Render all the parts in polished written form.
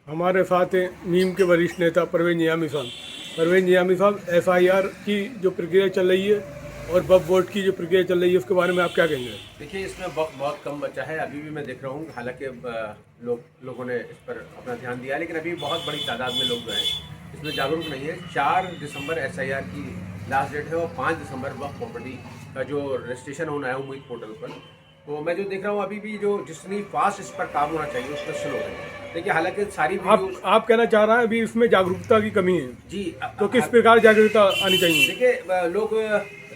हमारे साथ हैं नीम के वरिष्ठ नेता परवेज नियामी साहब। परवेज नियामी साहब, एफआईआर की जो प्रक्रिया चल रही है और वक्फ बोर्ड की जो प्रक्रिया चल रही है उसके बारे में आप क्या कहेंगे? देखिए, इसमें वक्त बहुत कम बचा है। अभी भी मैं देख रहा हूँ, हालांकि लोगों ने इस पर अपना ध्यान दिया, लेकिन अभी बहुत बड़ी तादाद में लोग जो हैं इसमें जागरूक नहीं है। 4 दिसंबर एसआईआर की लास्ट डेट है और 5 दिसंबर वक्फ प्रॉपर्टी का जो रजिस्ट्रेशन होना है उम्मीद पोर्टल पर। तो मैं जो देख रहा हूँ अभी भी जो जितनी फास्ट इस पर काम होना चाहिए उसका स्लो है। देखिए, हालांकि सारी आप कहना चाह रहे हैं अभी इसमें जागरूकता की कमी है, जी तो किस प्रकार जागरूकता आनी चाहिए? देखिए, लोग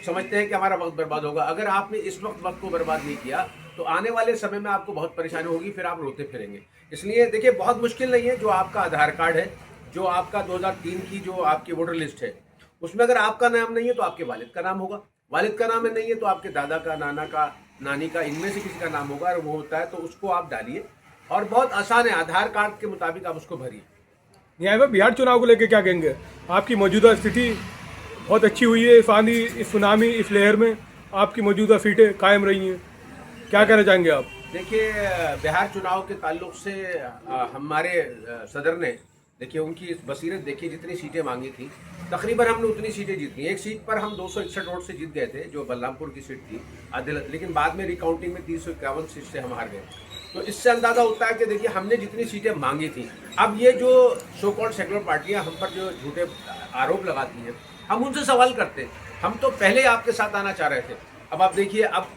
समझते हैं कि हमारा वक्त बर्बाद होगा। अगर आपने इस वक्त को बर्बाद नहीं किया तो आने वाले समय में आपको बहुत परेशानी होगी, फिर आप रोते फिरेंगे। इसलिए देखिए, बहुत मुश्किल नहीं है। जो आपका आधार कार्ड है, जो आपका 2003 की जो आपकी वोटर लिस्ट है, उसमें अगर आपका नाम नहीं है तो आपके वालिद का नाम होगा। वालिद का नाम नहीं है तो आपके दादा का, नाना का, नानी का, इनमें से किसी का नाम होगा। और वो होता है तो उसको आप डालिए, और बहुत आसान है। आधार कार्ड के मुताबिक आप उसको भरिए। न्याय में बिहार चुनाव को लेकर क्या कहेंगे? आपकी मौजूदा स्थिति बहुत अच्छी हुई है। इस आंधी, इस सुनामी, इस लहर में आपकी मौजूदा सीटें कायम रही हैं, क्या कहना चाहेंगे आप? देखिए, बिहार चुनाव के ताल्लुक से हमारे सदर ने, देखिए, उनकी बसीरत देखिए, जितनी सीटें मांगी थी तकरीबन हमने उतनी सीटें जीती। एक सीट पर हम 261 वोट से जीत गए थे, जो बलरामपुर की सीट थी अदालत, लेकिन बाद में रिकाउंटिंग में 351 सीट से हम हार गए। तो इससे अंदाजा होता है कि देखिए, हमने जितनी सीटें मांगी थी, अब ये जो सो कॉल्ड सेकुलर पार्टियां हम पर जो झूठे आरोप लगाती हैं, हम उनसे सवाल करते हैं। हम तो पहले आपके साथ आना चाह रहे थे। अब आप देखिए, अब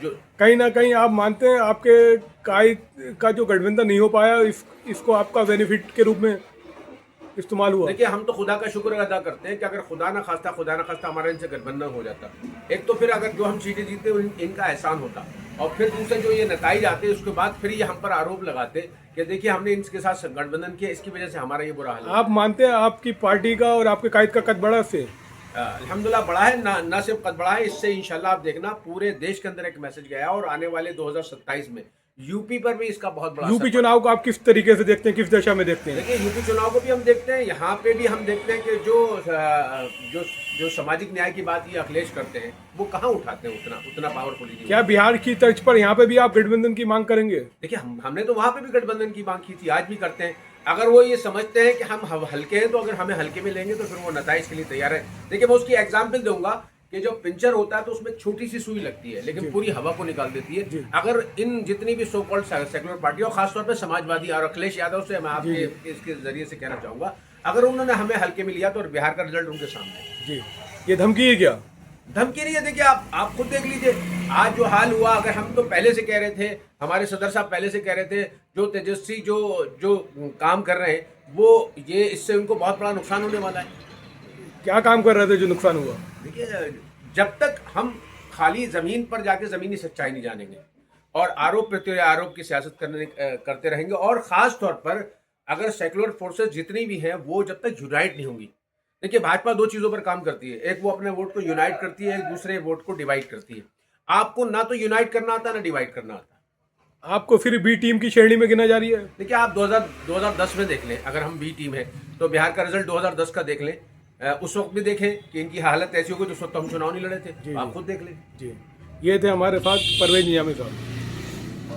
जो कहीं ना कहीं आप मानते हैं आपके का जो गठबंधन नहीं हो पाया, इसको आपका बेनिफिट के रूप में इस्तेमाल हुआ? देखिए, हम तो खुदा का शुक्र अदा करते हैं कि अगर खुदा ना खास्ता हमारा इनसे गठबंधन हो जाता, एक तो फिर अगर जो हम सीटें जीतते इनका एहसान होता, और फिर दूसरे जो ये नताइज आते उसके बाद फिर ये हम पर आरोप लगाते कि देखिए हमने इनके साथ गठबंधन किया, इसकी वजह से हमारा ये बुरा हाल है। आप मानते हैं आपकी पार्टी का और आपके कायद का कद बढ़ा से? अल्हम्दुलिल्लाह बढ़ा है, ना सिर्फ कद बढ़ा है, इससे इंशाल्लाह आप देखना पूरे देश के अंदर एक मैसेज गया है, और आने वाले 2027 में यूपी पर भी इसका बहुत बड़ा यूपी चुनाव को आप किस तरीके से देखते हैं, किस दशा में देखते हैं? देखिए, यूपी चुनाव को भी हम देखते हैं, यहाँ पे भी हम देखते हैं कि जो जो सामाजिक न्याय की बात ये अखिलेश करते हैं, वो कहाँ उठाते हैं उतना पावरफुल। क्या बिहार की तर्ज पर यहाँ पे भी आप गठबंधन की मांग करेंगे? देखिए, हमने तो वहां पे भी गठबंधन की मांग की थी, आज भी करते हैं। अगर वो ये समझते हैं कि हम हल्के हैं, तो अगर हमें हल्के में लेंगे तो फिर वो नताइज के लिए तैयार है। देखिए, मैं उसकी एग्जाम्पल दूंगा कि जो पिंचर होता है तो उसमें छोटी सी सुई लगती है, लेकिन पूरी हवा को निकाल देती है। अगर इन जितनी भी सो कॉल्ड सेकुलर पार्टी, और खासतौर पर समाजवादी और अखिलेश यादव से मैं आपके इसके जरिए से कहना चाहूंगा, अगर उन्होंने हमें हल्के में लिया तो बिहार का रिजल्ट उनके सामने है। जी, ये धमकी है क्या? धमकी नहीं है। देखिए, आप खुद देख लीजिए आज जो हाल हुआ। अगर हम तो पहले से कह रहे थे, हमारे सदर साहब पहले से कह रहे थे, जो तेजस्वी जो काम कर रहे हैं, वो ये इससे उनको बहुत बड़ा नुकसान होने वाला है। क्या काम कर रहे थे जो नुकसान हुआ? देखिए, जब तक हम खाली जमीन पर जाके जमीनी सच्चाई नहीं जानेंगे और आरोप प्रत्यारोप की सियासत करते रहेंगे, और खास तौर पर अगर सेकुलर फोर्सेस जितनी भी हैं वो जब तक यूनाइट नहीं होंगी। देखिए, भाजपा 2 चीजों पर काम करती है, एक वो अपने वोट को यूनाइट करती है, एक दूसरे वोट को डिवाइड करती है। आपको ना तो यूनाइट करना आता ना डिवाइड करना आता। आपको फिर बी टीम की श्रेणी में गिना जा रही है? देखिए, आप 2010 में देख लें, अगर हम बी टीम है तो बिहार का रिजल्ट 2010 का देख लें, उस वक्त भी देखें कि इनकी हालत ऐसी हो गई, तो उस वक्त हम चुनाव नहीं लड़े थे, आप खुद देख लें। जी, ये थे हमारे साथ परवेज नियामी साहब।